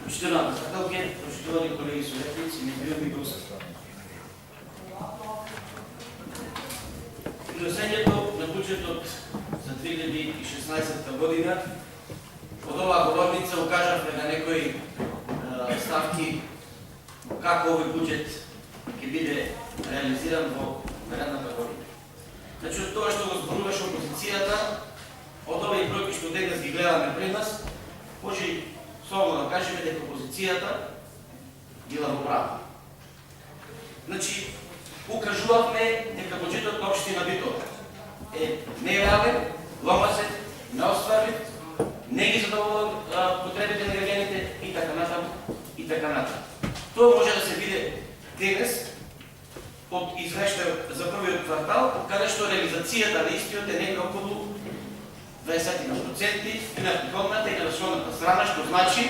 Почитувам председателки, почитувани колеги съветници, небивни гости. Изнесението на бюджетот за 2016 година од оваа говорница укажавме на некои ставки како овој буџет ќе биде реализиран во наредната година. Значи, од тоа што го зборуваше опозицијата, од овие бројки што денес ги гледаме пред нас, може слободно да кажеме дека опозицијата била во право. Значи, укажувавме дека буџетот на општина Битола е нереален, ломасен, неостварлив, не ги задоволува потребите на граѓаните и така натаму и така натаму. Тоа може да се види денес од извештајот за првиот квартал, каде што реализацијата на истиот е некако околу 20% и на приходната и на расходната страна, што значи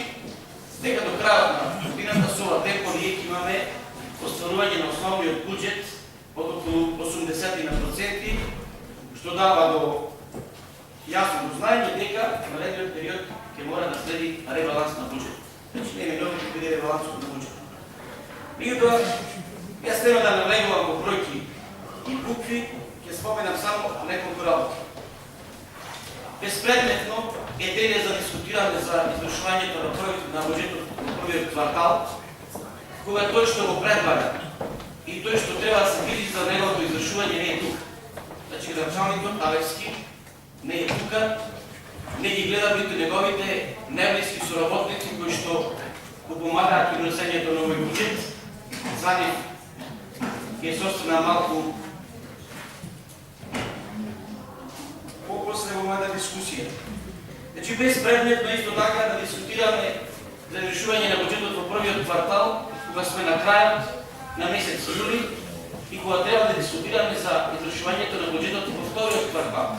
дека до крајот на годината со ова темпо ние ќе имаме остварување на основниот буџет од околу 80%, што дава до јасно дознаење дека на наредниот период ќе мора да следи ребаланс на буџет. Значи не минува ќе биде ребалансот на буџет. Меѓутоа, јас нема да навлегувам во бројки и букви, ќе споменам само неколку работи. Безпредметно е денес да дискутираме за извршувањето на буџетот во првиот квартал, кога тој што го предлага и тој што треба да се види за неговото извршување не е тука. Значи, градчалникот Алевски не е тука, не ги гледа ниту неговите најблиски соработници кои што го помагаат при носењето на овој буџет. За нив е собствена малку по-после во мојата дискусија. Значи, безпредметно исто така да дискутираме за решување на буџетот во првиот квартал, кога сме на крајот на месец јули и кога треба да дискутираме за изрешувањето на буџетот во вториот квартал.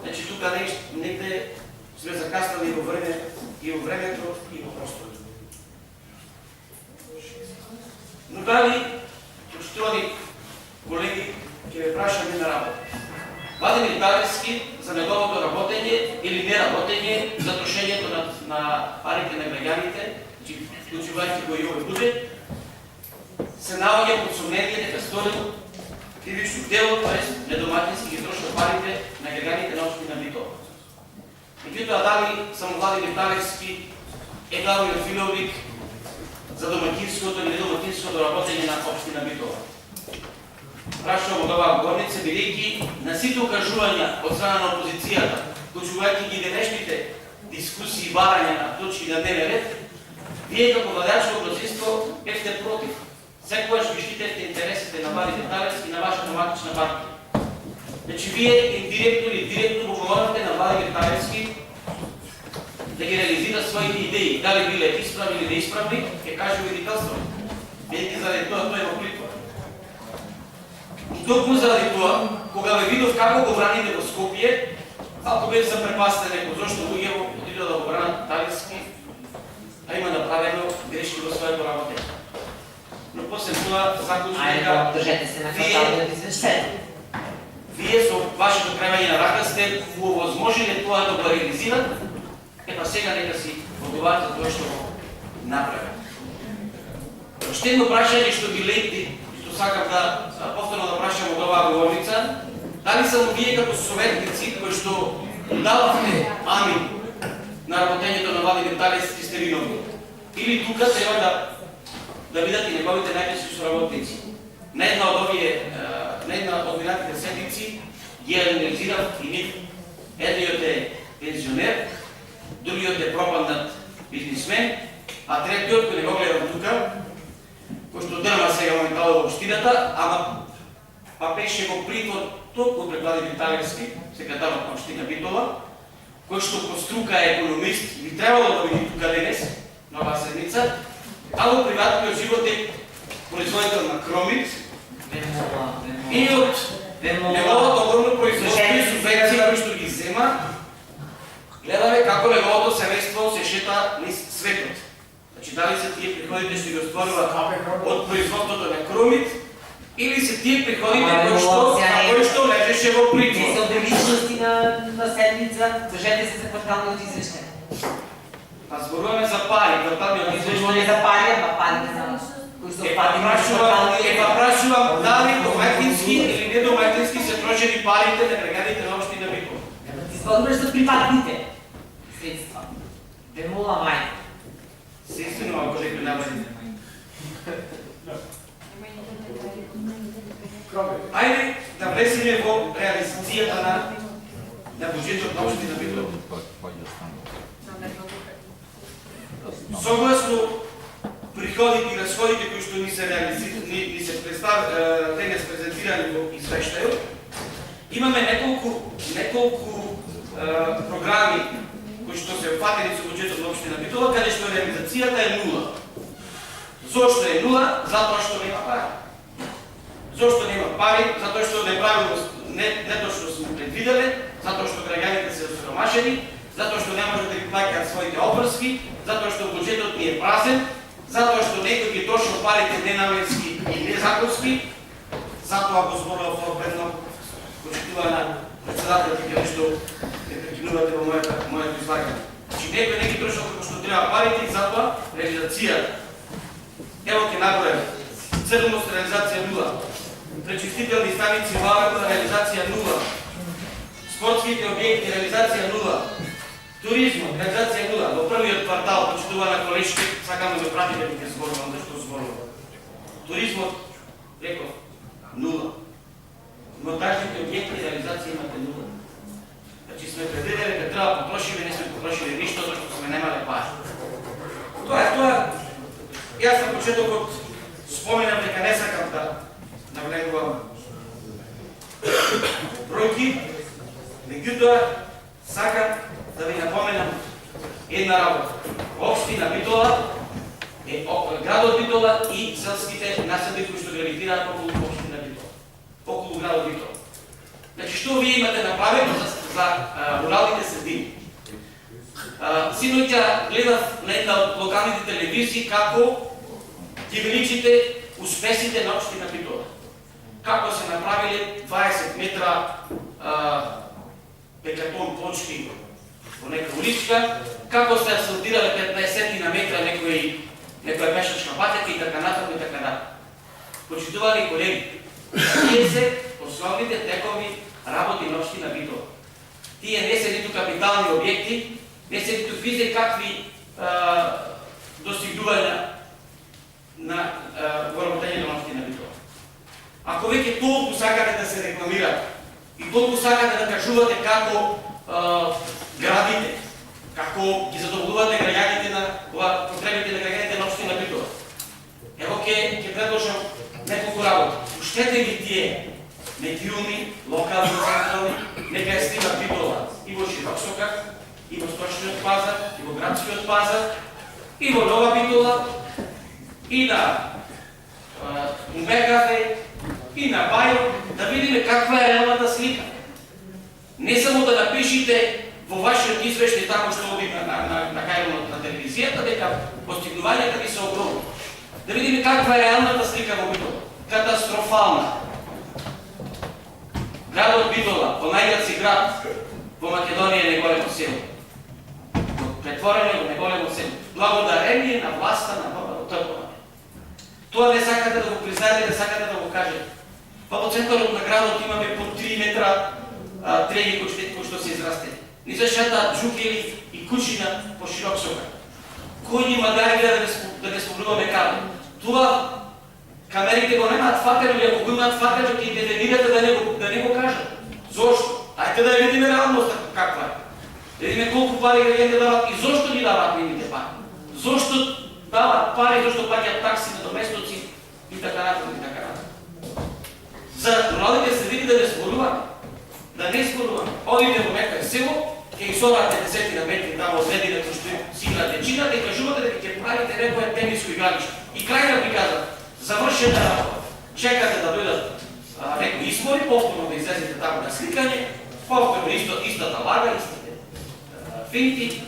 Значи, тука негде сме закаснали во време и во времето и во просторот. Но дали, почитувани колеги, ќе ве прашаме на работа. Владимир Талевски за неговото работење или неработење за трошењето на парите на граѓаните, вклучувајќи го и овој буџет, се наоѓа под сомнение дека сторил кривично дело, т.е. недоматински ги трошил парите на граѓаните на општина Битола. Меѓутоа, дали само Владимир Талевски е главниот виновник за доматинското или недоматинското работење на општина Битола? Прашувам од оваа говорница, бидејќи на сите укажувања од страна на опозицијата, вклучувајќи ги денешните дискусии и барања на точки на дневен ред, вие како владеачко мнозинство бевте против. Секогаш ги штитевте интересите на Владимир Талевски и на вашата матична партија. Значи, вие индиректно или директно го помогнате на Владимир Талевски да ги реализира своите идеи. Дали биле исправни или неисправни, ќе каже видителство. Бидејќи заради тоа тој е во притвор. И токму заради тоа, кога ве видов како го браните во Скопје, ако бев запрепастен неко, зашто луѓе отидоа да го бранат Талевски, а има направено грешки во своето работење. Но после тоа заклучи дека вие со вашето кремање на рака сте овозможиле тоа да го реализират, епа сега нека си одговарат за тоа што го направат. Уште едно прашање што ги лети, што сакам да повторно да прашам од оваа говорница, дали само вие како советници кои што дававте амин на работењето на Владимир Талевски сте виновни? Или тука треба да видат и неговите најблиски соработници? На една од минатите седмици ги анализирав и нив. Едниот е пензионер, другиот е пропаднат бизнисмен, а третиот, кој не го гледам тука, кој што дрма сега моментално во општината, ама па беше во притвор толку пред Владимир Талевски, секретарот на општина Битола, кој што по струка е економист, би требало да види тука денес, на оваа седмица, а во приватниот живот е производител на кромит и од неговото огромно производство и субвенции кои што ги зема, гледаме како неговото семејство се шета низ светот. Значи, дали се тие приходите што ги остваруваат од производството на кромит, или се тие приходите кои што лежеше во притвор. Не се од личности на седмица, држете се за кварталниот извештај. Па зборуваме за пари, кварталниот извештај. Не за пари, ама парите за кои се опатени. Прашувам дали домаќински или недомаќински се трошени парите на граѓаните на општина Битола. Ти зборуваш за приватните средства. Демола мајка. Естествено, ако некој набави. Ајде да влеземе во реализацијата на буџетот на општина Битола. Согласно приходите и расходите кои што ни се презентирани во извештајот, имаме неколку програми кои што се фатени со буџетот на општина Битола, каде што реализацијата е нула. Зошто е нула? Затоа што нема пари. Зошто нема пари? Затоа што неправилно, неточно сме предвиделе, затоа што граѓаните се осиромашени, затоа што не можат да ги плаќаат своите обврски, затоа што буџетот ни е празен, затоа што некој ги трошил парите ненаменски и незаконски, затоа го зборував тоа предно, почитувана председателот и нешто не прекинувате во моето излагање. Значи некој не ги трошил како што треба парите и затоа реализацијата. Ево ќе набројам. Црност реализација нула. Пречистителни станици Валата реализација нула. Спортските објекти реализација нула. Туризмот реализација нула. Во првиот квартал почитувана колешки, сакам да ме пратите да ќе зборувам зашто зборувам. Туризмот реков нула. Монтажните објекти реализација имате нула. Значи сме предвидели дека треба потрошиме, не сме потрошили ништо зашто сме немале пари. Тоа е тоа. Јас на почетокот споменам дека не сакам да навлегувам бројки, меѓутоа сакам да ви напоменам една работа. Општина Битола е градот Битола и селските населби кои што гравитираат околу општина Битола, околу градот Битола. Значи што вие имате направено за руралните средини? Синоќа гледав на една од локалните телевизии како ги величите успесите на општина Битола. Како се направиле 20 метра пекатон плочки во нека уличка, како се асфалтирале 15 на метра некоја пешачка патека и така натаму и така натаму. Почитувани колеги, тие се основните текови работи на општина Битола. Тие не се ниту капитални објекти, не се ниту физе какви достигнувања на воработење на општина Битола. Ако веќе толку сакате да се рекламирате и толку сакате да кажувате како градите, како ги задоволувате граѓаните на потребите на граѓаните на општина Битола, ево ќе предложам неколку работи. Пуштете ги тие медиуми, локални централни, нека ја снима Битола и во Широк Сокак, и во Сточниот пазар, и во Градскиот пазар, и во Нова Битола, и на Умбекафе, и на Бајо, да видиме каква е реалната слика. Не само да напишите во вашиот извештај тако што оди на кајлот на телевизијата, дека постигнувањата ви се огромни. Да видиме каква е реалната слика во Битола. Катастрофална. Градот Битола, понајјаци град во Македонија е неголемо село. Претворено во неголемо село. Благодарение на власта на Баба Трпова. Тоа не сакате да го признаете, не сакате да го кажете. Во центарот на градот имаме по 3 метра треги кои што се израстени. Ни се шета джукели и кучина по Широк Сокак. Кој има да не спомнуваме каде? Тоа камерите го немаат фатено, или ако го имаат фатено, ќе интервенирате да не го кажат. Зошто? Ајте да ја видиме реалноста каква е. Да видиме колку пари граѓаните дават и зошто ги дават нивните пари. Зошто дават пари, зошто плаќаат такси на доместоци и така натаму и така натаму. За руралните средини да не зборуваме. Да не зборуваме. Одите во некој село, ќе ги собрате 10 на метри тамо од ледина кои што си играат дечината и кажувате дека ќе правите некоја тениско игралиште. И крајна ви казват, завршена работа. Чекате да дојдат некои избори, повторно да излезете тамо на сликање, повторно истата лага, истите финти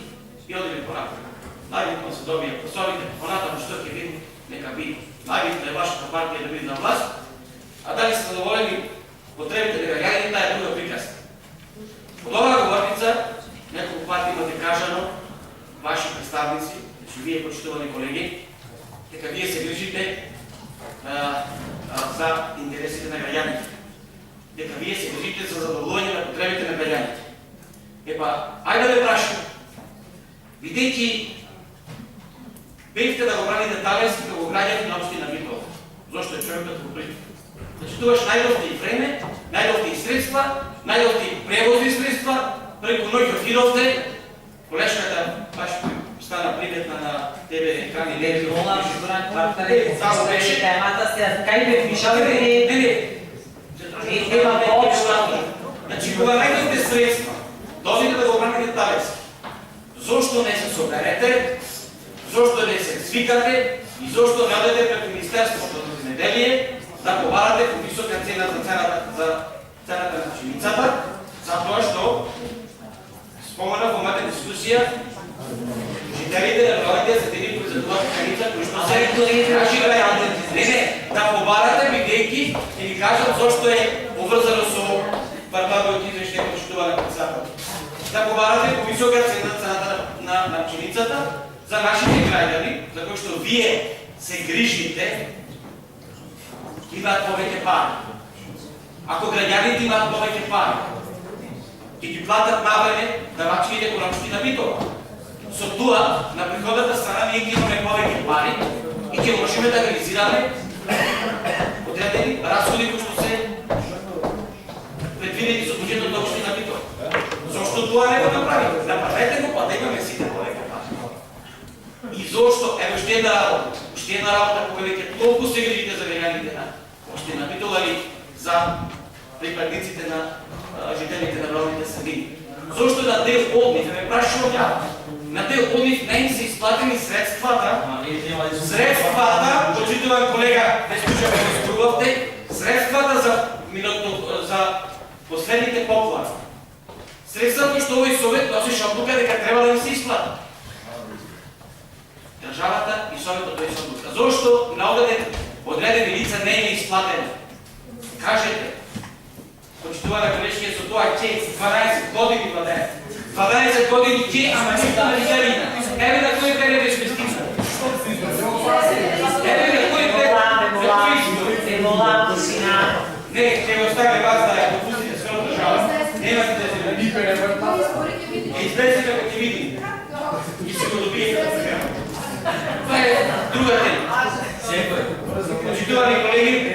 и одиме понатаму. Најбитно се добија гласовите, понатаму што ќе види, нека биде. Најбитно е вашата партија да биде на власт, а дали се задоволени потребите на граѓаните, таа е друга приказка. Од оваа говорница, неколку пати имате кажано ваши представници, значи вие, почитувани колеги, дека вие се грижите за интересите на граѓаните. Дека вие се грижите за задоволување на потребите на граѓаните. Ајде да ве прашам, бидејќи бевте да го браните Талевски како граѓани на општина Битола, зашто е човекот го прив. Значи тогаш најдовте и време, најдовте и средства, најдовте и превозни средства, преку ноќ отидовте, колешката баш стана приметна на тебе екрани не Мола, партнери, само беше темата се кај бе пишале Има по-общо. Значи, кога најдовте средства, дозите да го браните Талевски, зошто не се соберете, зошто не се свикате и зошто не одете пред Министерството за земеделие да побарате повисока цена за цената на пшеницата, затоа што спомена во мојата дискусија жителите на руралните средини произведуваат пшеница, кои што се кажи да побарате, бидејќи ќе ви кажат зошто е поврзано со Барбадовото извештање почитувана председател. Да побарате повисока цената на пшеницата за нашите граѓани, за кои што вие се грижите, имаат повеќе пари. Ако граѓаните имаат повеќе пари, ќе ги платат навреме давачките кон општина Битола. Со тоа, на приходната страна, ние ќе имаме повеќе пари и ќе можеме да реализираме одредени разходи кои што се предвидени со буџетот на општина Битола. Зошто тоа не го направите? Направете го, па да имаме сите повеќе пари. И зошто, ево ще една работа, кога веќе толку се грижите за граѓаните на општина Битола или за припадниците на жителите на руралните средини. Зошто на дел од нив, ме прашувам ја, на дел од нив не им се исплатени средствата, почитуван колега, не слушаме го изгубавте, средствата за последните поплави. Средствата што овој совет носеше одлука дека треба да им се исплатат. Државата и советот дојде со одлука. Зошто на одредени лица не е исплатено? Кажете, почитувана колешки, со тоа ќе 12 години владее. 12 години ќе, ама ништо не виделина. Еве на кој период е спестивна. Еве на кој не, ќе го остави вас да ја допустите својата држава. Немате да се види. Избесите ако ќе видим. И се го добиете да се. Това е друга тема. Почитувани колеги,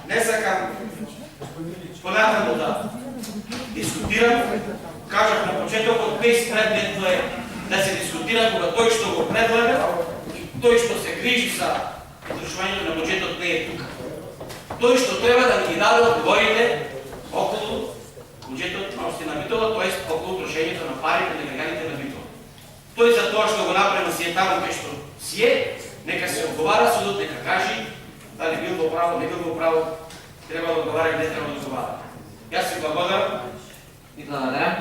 не сакам понатаму да дискутирам. Кажах на почетокот, без предмет е да се дискутира кога тој што го предлага и тој што се грижи за издржувањето на буџетот не е тука. Тој што треба да ни даде одговорите околу буџетот на општина Битола, т.е. околу трошењето на парите на граѓаните на Битола. Тој за тоа што го направи си е таму кај што си е, нека се одговара, судот нека кажи дали бил во право, не бил во право, треба да одговара или не треба да одговара. Јас се благодарам. И благодарам.